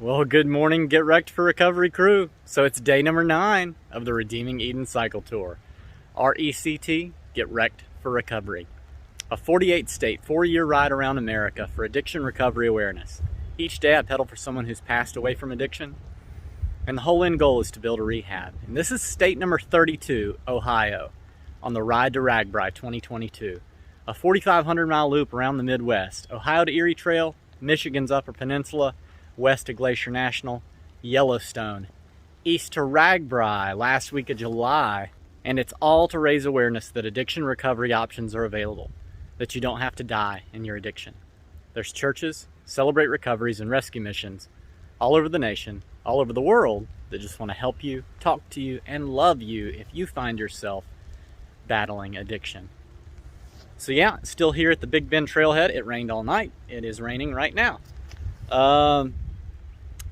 Well, good morning, Get Wrecked for Recovery crew. So it's day number 9 of the Redeeming Eden Cycle Tour. RECT, Get Wrecked for Recovery. A 48-state, 4-year ride around America for addiction recovery awareness. Each day I pedal for someone who's passed away from addiction, and the whole end goal is to build a rehab. And this is state number 32, Ohio, on the Ride to RAGBRAI 2022. A 4,500-mile loop around the Midwest. Ohio to Erie Trail, Michigan's Upper Peninsula, west to Glacier National, Yellowstone, east to RAGBRAI last week of July, and it's all to raise awareness that addiction recovery options are available, that you don't have to die in your addiction. There's churches, Celebrate recoveries, and rescue missions all over the nation, all over the world, that just want to help you, talk to you, and love you if you find yourself battling addiction. So yeah, still here at the Big Bend Trailhead. It rained all night. It is raining right now.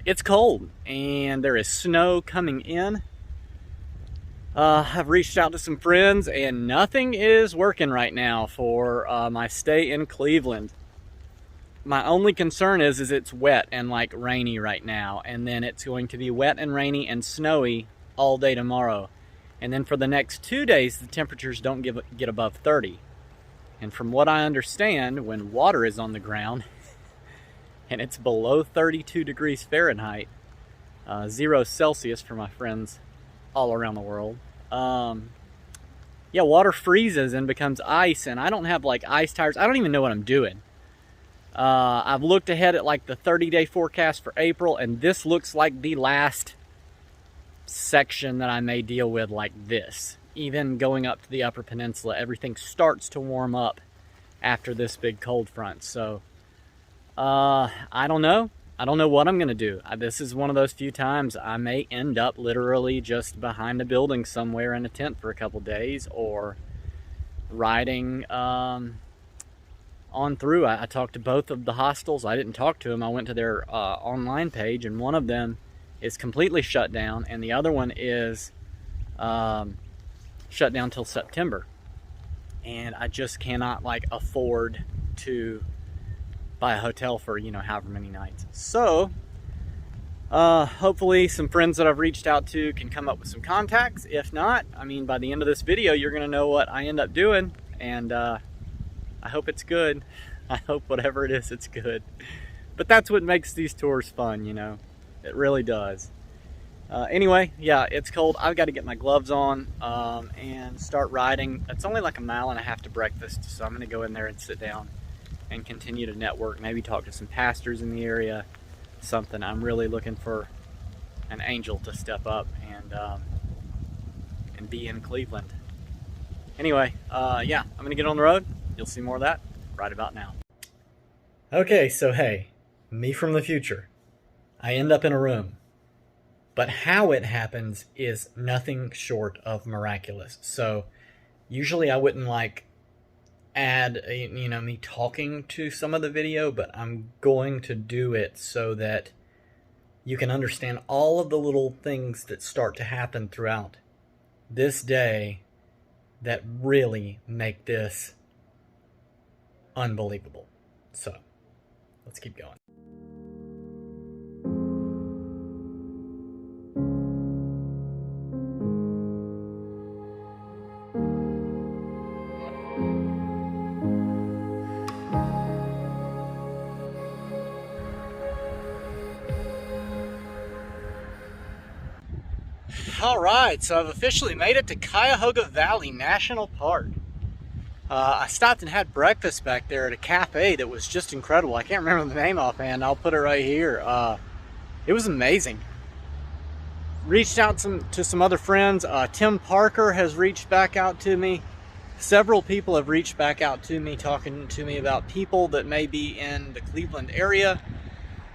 It's cold and there is snow coming in. I've reached out to some friends and nothing is working right now for my stay in Cleveland. My only concern is it's wet and like rainy right now, and then it's going to be wet and rainy and snowy all day tomorrow. And then for the next 2 days, the temperatures don't get above 30. And from what I understand, when water is on the ground and it's below 32 degrees Fahrenheit, 0 Celsius for my friends all around the world, yeah, water freezes and becomes ice, and I don't have like ice tires. I don't even know what I'm doing. I've looked ahead at like the 30-day forecast for April, and this looks like the last section that I may deal with like this. Even going up to the Upper Peninsula, everything starts to warm up after this big cold front. So, I don't know. I don't know what I'm going to do. This is one of those few times I may end up literally just behind a building somewhere in a tent for a couple days, or riding on through. I talked to both of the hostels. I didn't talk to them. I went to their online page, and one of them is completely shut down, and the other one is shut down till September. And I just cannot like afford to buy a hotel for, you know, however many nights. So hopefully some friends that I've reached out to can come up with some contacts. If not, I mean, by the end of this video, you're gonna know what I end up doing, and I hope it's good. I hope whatever it is, it's good. But that's what makes these tours fun, you know. It really does. Anyway, yeah, it's cold. I've got to get my gloves on and start riding. It's only like 1.5 miles to breakfast, so I'm going to go in there and sit down and continue to network, maybe talk to some pastors in the area, something. I'm really looking for an angel to step up and be in Cleveland. Anyway, yeah, I'm going to get on the road. You'll see more of that right about now. Okay, so hey, me from the future. I end up in a room. But how it happens is nothing short of miraculous. So usually I wouldn't like add, you know, me talking to some of the video, but I'm going to do it so that you can understand all of the little things that start to happen throughout this day that really make this unbelievable. So let's keep going. Alright, so I've officially made it to Cuyahoga Valley National Park. I stopped and had breakfast back there at a cafe that was just incredible. I can't remember the name offhand. I'll put it right here. It was amazing. Reached out to some other friends. Tim Parker has reached back out to me. Several people have reached back out to me, talking to me about people that may be in the Cleveland area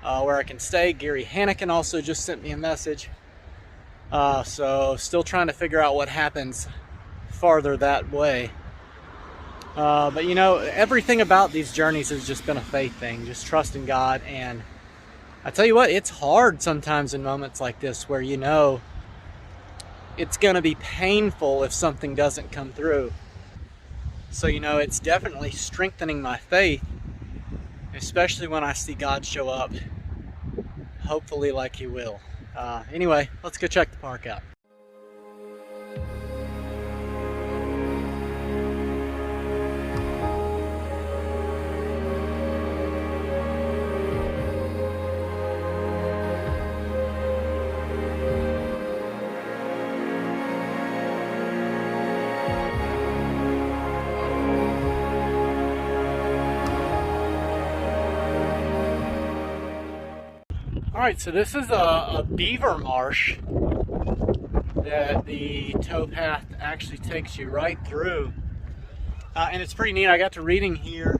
where I can stay. Gary Hanneken also just sent me a message. So still trying to figure out what happens farther that way. But you know, everything about these journeys has just been a faith thing, just trusting God. And I tell you what, it's hard sometimes in moments like this where you know it's going to be painful if something doesn't come through. So, you know, it's definitely strengthening my faith, especially when I see God show up, hopefully like He will. Anyway, let's go check the park out. Alright, so this is a beaver marsh that the towpath actually takes you right through. And it's pretty neat. I got to reading here,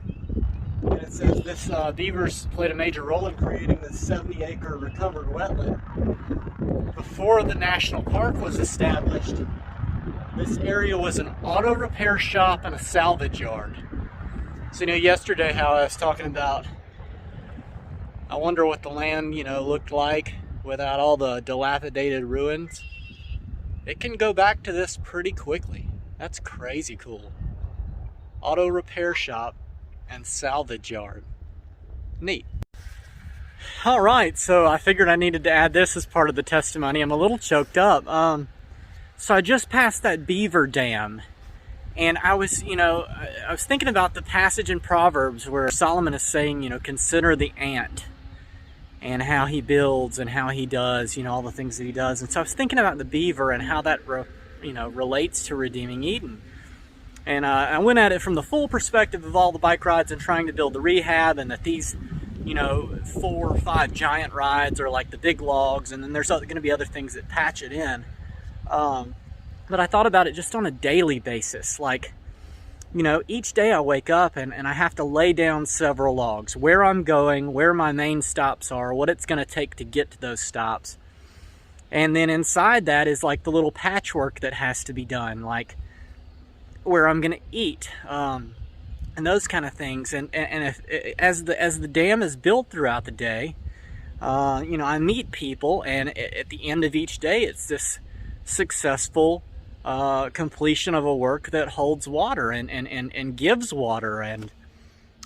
and it says this beavers played a major role in creating this 70-acre recovered wetland. Before the national park was established, this area was an auto repair shop and a salvage yard. So, you know, yesterday how I was talking about, I wonder what the land, you know, looked like without all the dilapidated ruins. It can go back to this pretty quickly. That's crazy cool. Auto repair shop and salvage yard. Neat. All right, so I figured I needed to add this as part of the testimony. I'm a little choked up. So I just passed that beaver dam, and I was, you know, I was thinking about the passage in Proverbs where Solomon is saying, you know, consider the ant and how he builds and how he does, you know, all the things that he does. And so I was thinking about the beaver and how that, you know, relates to redeeming Eden. And I went at it from the full perspective of all the bike rides and trying to build the rehab, and that these, you know, 4 or 5 giant rides are like the big logs, and then there's going to be other things that patch it in. But I thought about it just on a daily basis. Like, you know, each day I wake up and I have to lay down several logs, where I'm going, where my main stops are, what it's going to take to get to those stops. And then inside that is like the little patchwork that has to be done, like where I'm going to eat, and those kind of things. And if, as the dam is built throughout the day, you know, I meet people, and at the end of each day, it's this successful completion of a work that holds water and gives water. And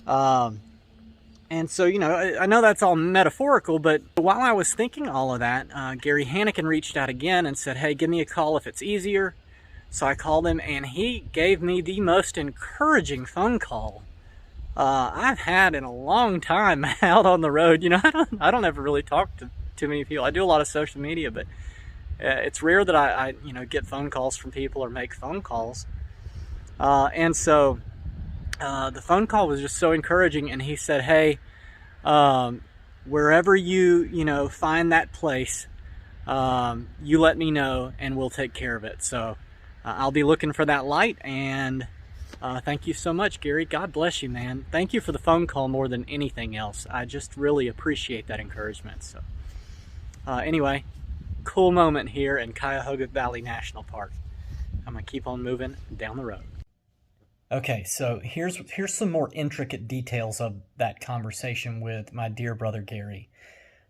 so, you know, I know that's all metaphorical, but while I was thinking all of that, Gary Hanneken reached out again and said, hey, give me a call if it's easier. So I called him, and he gave me the most encouraging phone call I've had in a long time out on the road. You know, I don't ever really talk to too many people. I do a lot of social media, but it's rare that I you know, get phone calls from people or make phone calls. And so the phone call was just so encouraging, and he said, hey, wherever you know, find that place, you let me know and we'll take care of it. So I'll be looking for that light, and thank you so much, Gary. God bless you, man. Thank you for the phone call more than anything else. I just really appreciate that encouragement. So anyway, cool moment here in Cuyahoga Valley National Park. I'm gonna keep on moving down the road. Okay, so here's some more intricate details of that conversation with my dear brother Gary.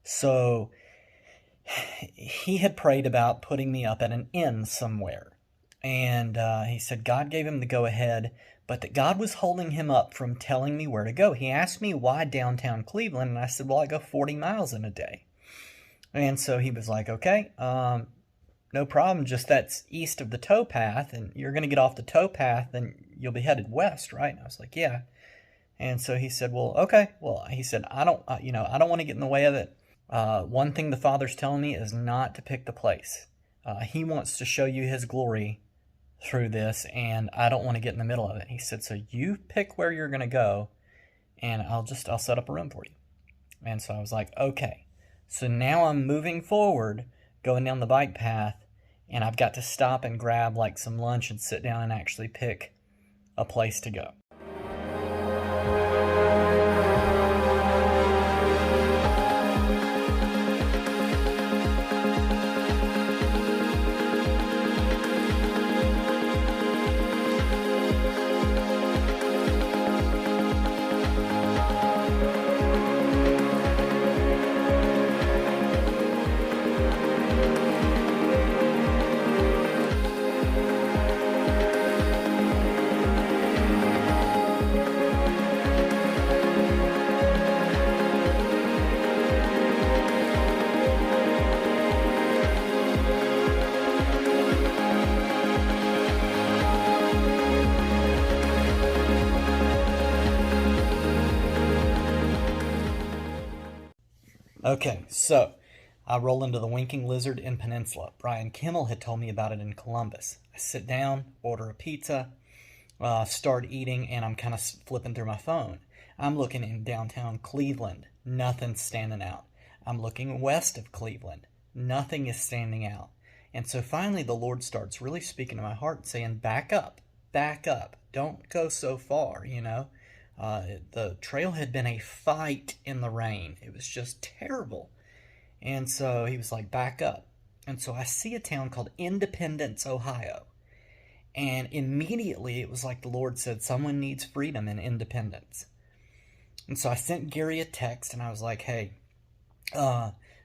So he had prayed about putting me up at an inn somewhere. And he said God gave him the go-ahead, but that God was holding him up from telling me where to go. He asked me why downtown Cleveland, and I said, well, I go 40 miles in a day. And so he was like, okay, no problem, just that's east of the towpath, and you're going to get off the towpath, and you'll be headed west, right? And I was like, yeah. And so he said, well, okay. Well, he said, I don't want to get in the way of it. One thing the Father's telling me is not to pick the place. He wants to show you His glory through this, and I don't want to get in the middle of it. He said, so you pick where you're going to go, and I'll set up a room for you. And so I was like, okay. So now I'm moving forward, going down the bike path, and I've got to stop and grab like some lunch and sit down and actually pick a place to go. Okay, so I roll into the Winking Lizard in Peninsula. Brian Kimmel had told me about it in Columbus. I sit down, order a pizza, start eating, and I'm kind of flipping through my phone. I'm looking in downtown Cleveland. Nothing's standing out. I'm looking west of Cleveland. Nothing is standing out. And so finally the Lord starts really speaking to my heart, saying, back up. Don't go so far, you know. The trail had been a fight in the rain. It was just terrible. And so he was like, back up. And so I see a town called Independence, Ohio. And immediately it was like the Lord said, someone needs freedom in Independence. And so I sent Gary a text and I was like, hey,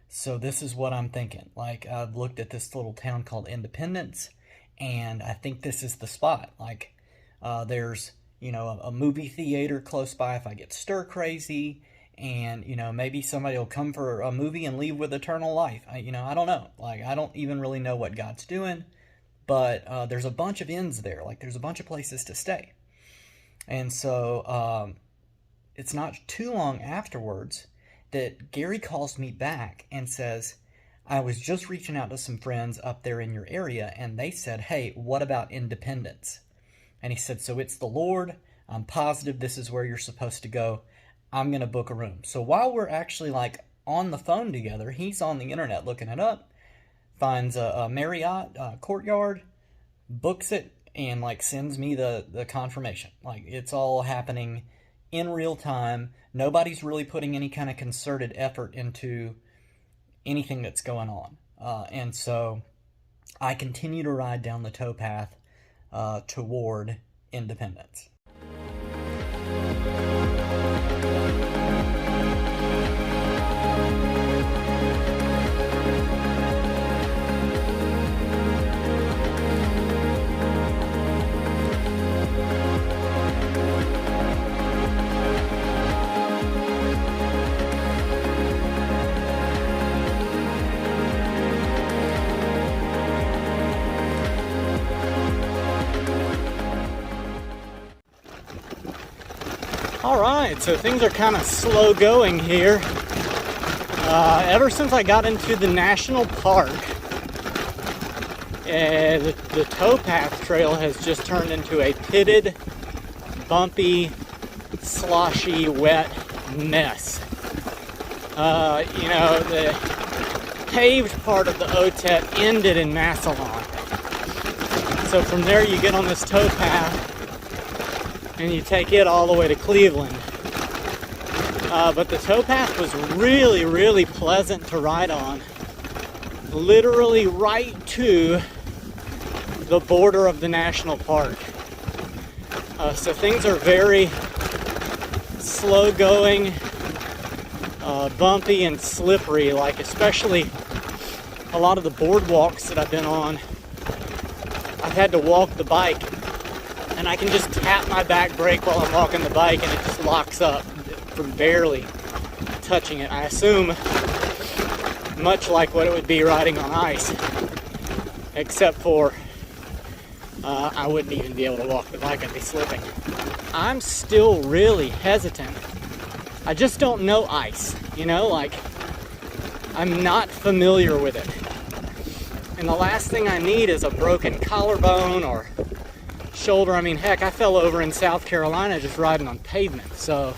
so this is what I'm thinking. Like, I've looked at this little town called Independence, and I think this is the spot. Like, there's, you know, a movie theater close by if I get stir crazy, and, you know, maybe somebody will come for a movie and leave with eternal life. I don't know. Like, I don't even really know what God's doing, but there's a bunch of inns there. Like, there's a bunch of places to stay. And so it's not too long afterwards that Gary calls me back and says, I was just reaching out to some friends up there in your area, and they said, hey, what about Independence? And he said, so it's the Lord. I'm positive this is where you're supposed to go. I'm going to book a room. So while we're actually like on the phone together, he's on the internet looking it up, finds a Marriott Courtyard, books it, and like sends me the confirmation. Like, it's all happening in real time. Nobody's really putting any kind of concerted effort into anything that's going on. And so I continue to ride down the towpath toward Independence. Alright, so things are kind of slow going here. Ever since I got into the national park, the towpath trail has just turned into a pitted, bumpy, sloshy, wet mess. The paved part of the OTET ended in Massillon. So from there you get on this towpath and you take it all the way to Cleveland. But the towpath was really, really pleasant to ride on. Literally right to the border of the national park. So things are very slow going, bumpy and slippery, like especially a lot of the boardwalks that I've been on. I've had to walk the bike, and I can just tap my back brake while I'm walking the bike and it just locks up from barely touching it. I assume much like what it would be riding on ice, except for I wouldn't even be able to walk the bike, I'd be slipping. I'm still really hesitant. I just don't know ice, like I'm not familiar with it. And the last thing I need is a broken collarbone or shoulder. I mean, heck, I fell over in South Carolina just riding on pavement. So,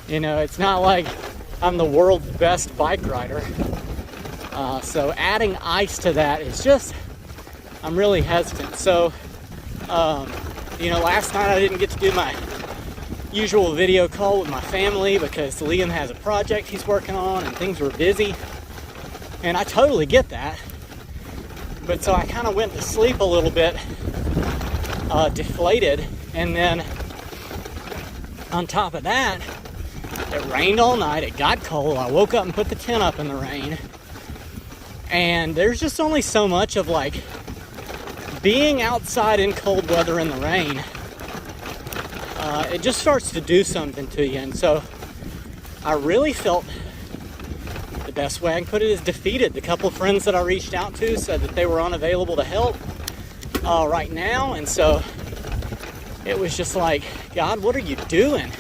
it's not like I'm the world's best bike rider. So adding ice to that is just, I'm really hesitant. So, last night I didn't get to do my usual video call with my family because Liam has a project he's working on and things were busy. And I totally get that. But so I kind of went to sleep a little bit deflated, and then on top of that, it rained all night, it got cold, I woke up and put the tent up in the rain, and there's just only so much of like being outside in cold weather in the rain. It just starts to do something to you, and so I really felt, the best way I can put it is defeated. The couple of friends that I reached out to said that they were unavailable to help right now, and so it was just like, God, what are you doing?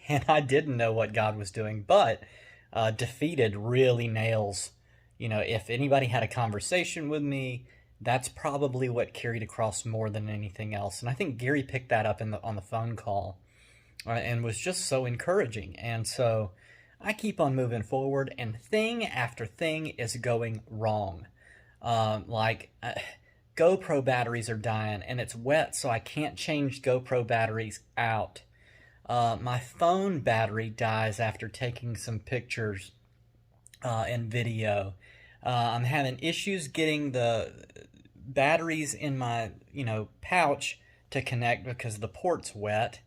and I didn't know what God was doing, but defeated really nails. You know, if anybody had a conversation with me, that's probably what carried across more than anything else. And I think Gary picked that up on the phone call and was just so encouraging. And so I keep on moving forward, and thing after thing is going wrong. GoPro batteries are dying, and it's wet, so I can't change GoPro batteries out. My phone battery dies after taking some pictures and video. I'm having issues getting the batteries in my, pouch to connect because the port's wet.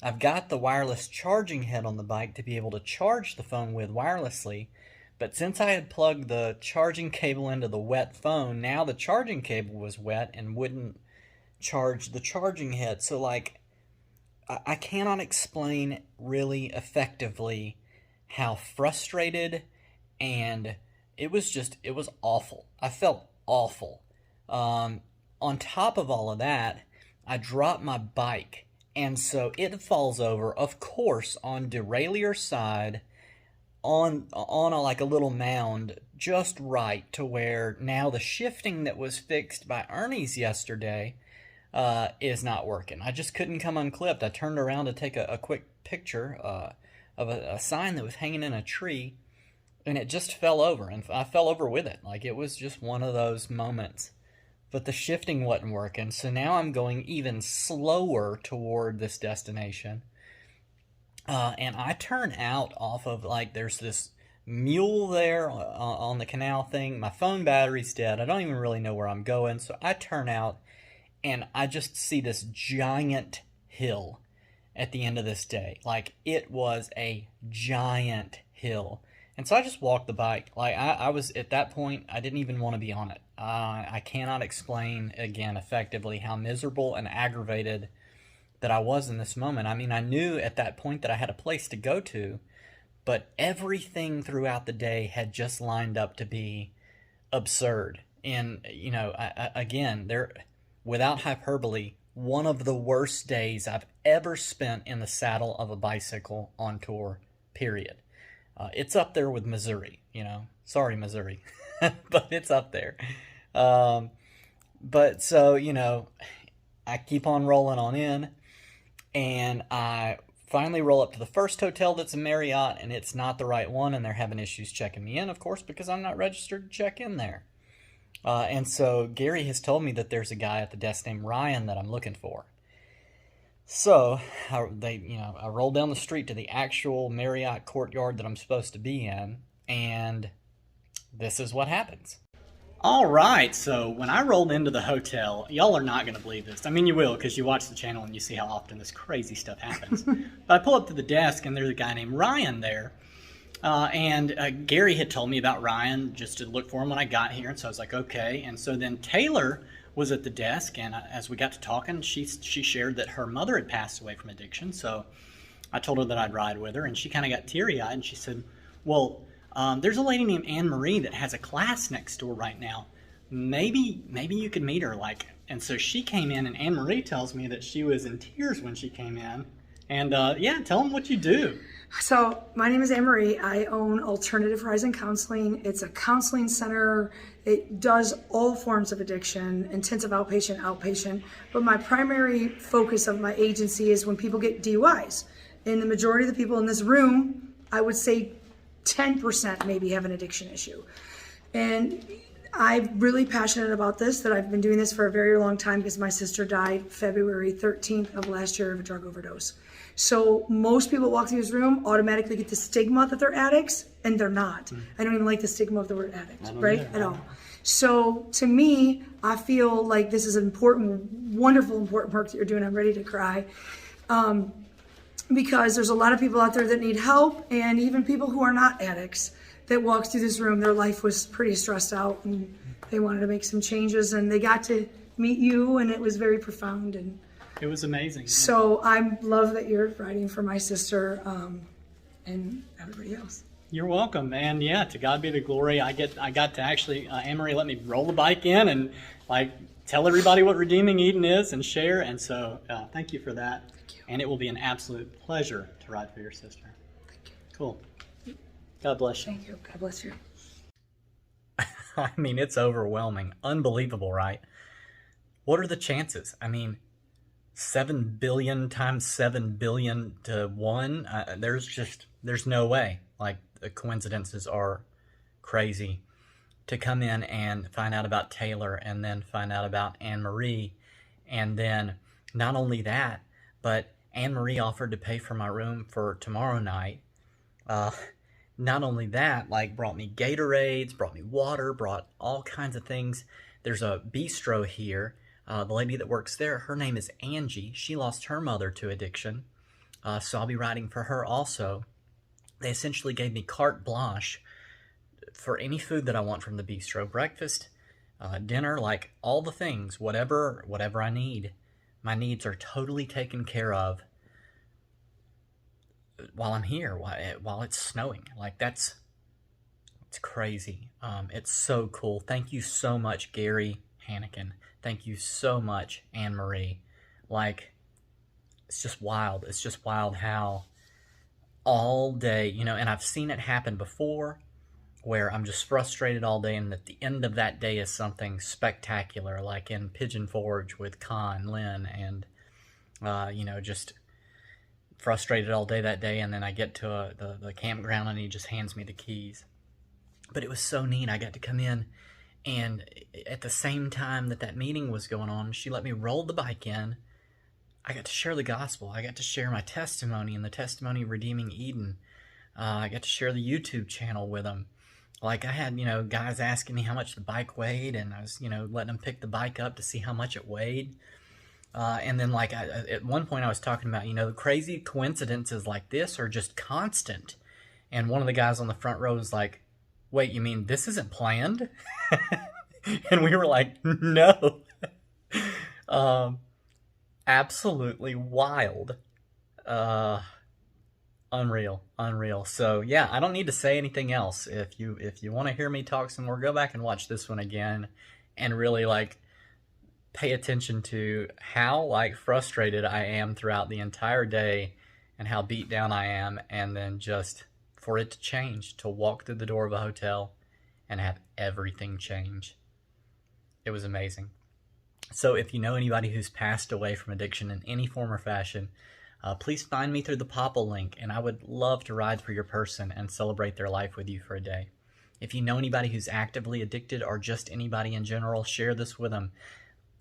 I've got the wireless charging head on the bike to be able to charge the phone with wirelessly, but since I had plugged the charging cable into the wet phone, now the charging cable was wet and wouldn't charge the charging head. So, I cannot explain really effectively how frustrated, and it was awful. I felt awful. On top of all of that, I dropped my bike, and so it falls over, of course, on derailleur side, on a little mound, just right to where now the shifting that was fixed by Ernie's yesterday is not working. I just couldn't come unclipped. I turned around to take a quick picture of a sign that was hanging in a tree, and it just fell over, and I fell over with it. It was just one of those moments. But the shifting wasn't working, so now I'm going even slower toward this destination. And I turn out off of, there's this mule there on the canal thing. My phone battery's dead. I don't even really know where I'm going, so I turn out, and I just see this giant hill at the end of this day. It was a giant hill. And so I just walked the bike. I was, at that point, I didn't even want to be on it. I cannot explain, again, effectively how miserable and aggravated that I was in this moment. I mean, I knew at that point that I had a place to go to, but everything throughout the day had just lined up to be absurd. And, again, without hyperbole, one of the worst days I've ever spent in the saddle of a bicycle on tour, period. It's up there with Missouri, Sorry, Missouri. But it's up there. But so, I keep on rolling on in, and I finally roll up to the first hotel that's a Marriott, and it's not the right one, and they're having issues checking me in, of course, because I'm not registered to check in there. And so Gary has told me that there's a guy at the desk named Ryan that I'm looking for. So I roll down the street to the actual Marriott courtyard that I'm supposed to be in, and this is what happens. All right, so when I rolled into the hotel, y'all are not going to believe this. I mean, you will, because you watch the channel and you see how often this crazy stuff happens. But I pull up to the desk, and there's a guy named Ryan there. And Gary had told me about Ryan just to look for him when I got here, and so I was like, okay. And so then Taylor was at the desk, and as we got to talking, she shared that her mother had passed away from addiction. So I told her that I'd ride with her, and she kind of got teary-eyed, and she said, well, there's a lady named Annemarie that has a class next door right now. Maybe you could meet her. And so she came in, and Annemarie tells me that she was in tears when she came in. And tell them what you do. So my name is Annemarie. I own Alternative Horizon Counseling. It's a counseling center. It does all forms of addiction, intensive outpatient, outpatient. But my primary focus of my agency is when people get DUIs. And the majority of the people in this room, I would say 10% maybe have an addiction issue. And I'm really passionate about this, that I've been doing this for a very long time because my sister died February 13th of last year of a drug overdose. So most people walk through this room automatically get the stigma that they're addicts, and they're not. I don't even like the stigma of the word addict, right? At all. So to me, I feel like this is an important, wonderful, important work that you're doing. I'm ready to cry. Because there's a lot of people out there that need help, and even people who are not addicts that walked through this room, their life was pretty stressed out, and they wanted to make some changes, and they got to meet you, and it was very profound. And it was amazing. So I love that you're writing for my sister and everybody else. You're welcome, and to God be the glory. I got to actually Annemarie let me roll the bike in and tell everybody what Redeeming Eden is and share, and so thank you for that. Thank you. And it will be an absolute pleasure to ride for your sister. Thank you. Cool. God bless you. Thank you. God bless you. I mean, it's overwhelming. Unbelievable, right? What are the chances? I mean, 7 billion times 7 billion to 1? There's no way. Like, the coincidences are crazy. To come in and find out about Taylor and then find out about Annemarie. And then not only that, but Annemarie offered to pay for my room for tomorrow night. Not only that, like, brought me Gatorades, brought me water, brought all kinds of things. There's a bistro here. The lady that works there, her name is Angie. She lost her mother to addiction. So I'll be riding for her also. They essentially gave me carte blanche for any food that I want from the bistro. Breakfast, dinner, like all the things, whatever I need. My needs are totally taken care of while I'm here, while it's snowing. Like, it's crazy. It's so cool. Thank you so much, Gary Hanneken. Thank you so much, Annemarie. Like, it's just wild. It's just wild how all day, and I've seen it happen before, where I'm just frustrated all day, and at the end of that day is something spectacular, like in Pigeon Forge with Con, Lynn, and, just frustrated all day that day, and then I get to the campground, and he just hands me the keys. But it was so neat. I got to come in, and at the same time that meeting was going on, she let me roll the bike in. I got to share the gospel. I got to share my testimony and the testimony of Redeeming Eden. I got to share the YouTube channel with them. Like, I had, guys asking me how much the bike weighed, and I was, letting them pick the bike up to see how much it weighed. And then, like, at one point I was talking about, the crazy coincidences like this are just constant. And one of the guys on the front row was like, wait, you mean this isn't planned? And we were like, no. Absolutely wild. Unreal. So yeah, I don't need to say anything else. If you want to hear me talk some more, go back and watch this one again and really, like, pay attention to how, like, frustrated I am throughout the entire day and how beat down I am, and then just for it to change, to walk through the door of a hotel and have everything change. It was amazing. So if you know anybody who's passed away from addiction in any form or fashion, please find me through the Popple link, and I would love to ride for your person and celebrate their life with you for a day. If you know anybody who's actively addicted, or just anybody in general, share this with them.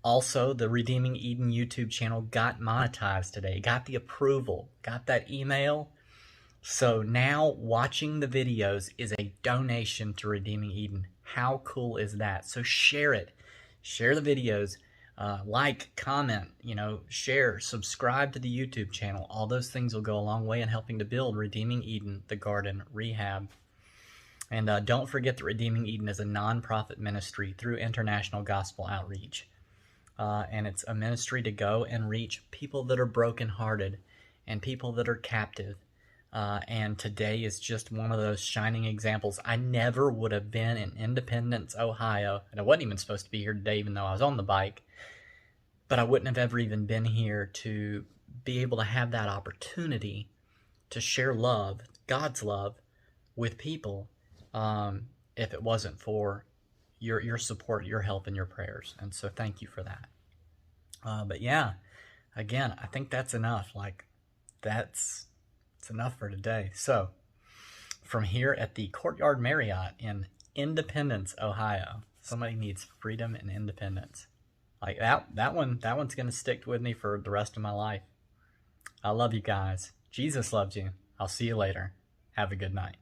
Also, the Redeeming Eden YouTube channel got monetized today, got the approval, got that email. So now watching the videos is a donation to Redeeming Eden. How cool is that? So share it. Share the videos. Like, comment, share, subscribe to the YouTube channel. All those things will go a long way in helping to build Redeeming Eden, the Garden Rehab. And don't forget that Redeeming Eden is a nonprofit ministry through International Gospel Outreach. And it's a ministry to go and reach people that are brokenhearted and people that are captive. And today is just one of those shining examples. I never would have been in Independence, Ohio, and I wasn't even supposed to be here today, even though I was on the bike. But I wouldn't have ever even been here to be able to have that opportunity to share love, God's love, with people, if it wasn't for your support, your help, and your prayers. And so thank you for that. But yeah, again, I think that's enough. Like, it's enough for today. So from here at the Courtyard Marriott in Independence, Ohio, somebody needs freedom and independence. Like, that one's going to stick with me for the rest of my life. I love you guys. Jesus loves you. I'll see you later. Have a good night.